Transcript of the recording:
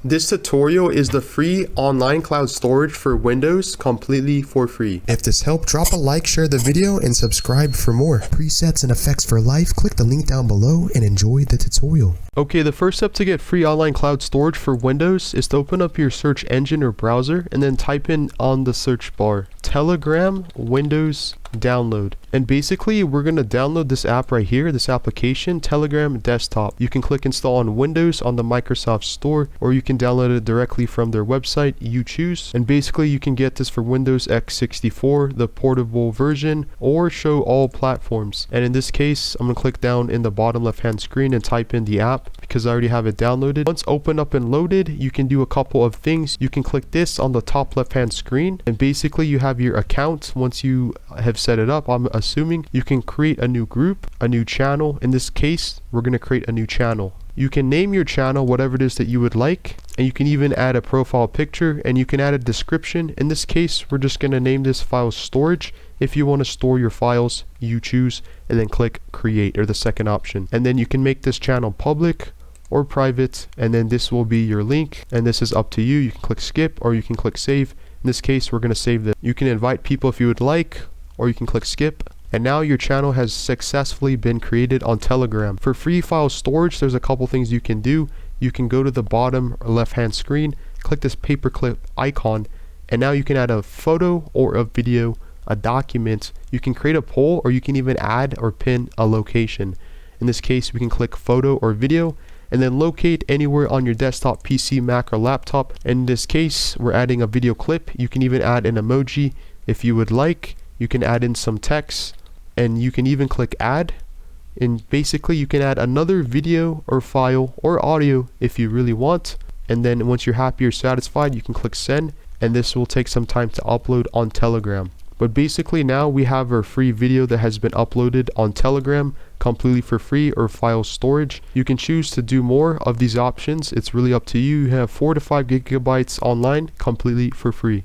This tutorial is the free online cloud storage for Windows completely for free. If this helped, drop a like, share the video, and subscribe for more. Presets and effects for life, click the link down below and enjoy the tutorial. Okay, the first step to get free online cloud storage for Windows is to open up your search engine or browser and then type in on the search bar, Telegram Windows download. And basically we're going to download this app right here, this application, Telegram Desktop. You can click install on Windows on the Microsoft Store, or you can download it directly from their website, AEJuice. And basically you can get this for Windows x64, the portable version, or show all platforms. And in this case, I'm going to click down in the bottom left hand screen and type in the app because I already have it downloaded. Once open up and loaded, you can do a couple of things. You can click this on the top left hand screen, and basically you have your account. Once you have set it up, I'm assuming you can create a new group, a new channel. In this case, we're going to create a new channel. You can name your channel whatever it is that you would like, and you can even add a profile picture, and you can add a description. In this case, we're just going to name this file storage. If you want to store your files, you choose and then click create, or the second option. And then you can make this channel public or private, and then this will be your link, and this is up to you. You can click skip or you can click save. In this case, we're going to save this. You can invite people if you would like, or you can click skip. And now your channel has successfully been created on Telegram. For free file storage, there's a couple things you can do. You can go to the bottom left hand screen, click this paperclip icon, and now you can add a photo or a video, a document. You can create a poll, or you can even add or pin a location. In this case, we can click photo or video and then locate anywhere on your desktop, PC, Mac, or laptop. In this case, we're adding a video clip. You can even add an emoji if you would like. You can add in some text, and you can even click add, and basically you can add another video or file or audio if you really want. And then once you're happy or satisfied, you can click send, and this will take some time to upload on Telegram. But basically now we have our free video that has been uploaded on Telegram completely for free, or file storage. You can choose to do more of these options. It's really up to you. You have 4 to 5 gigabytes online completely for free.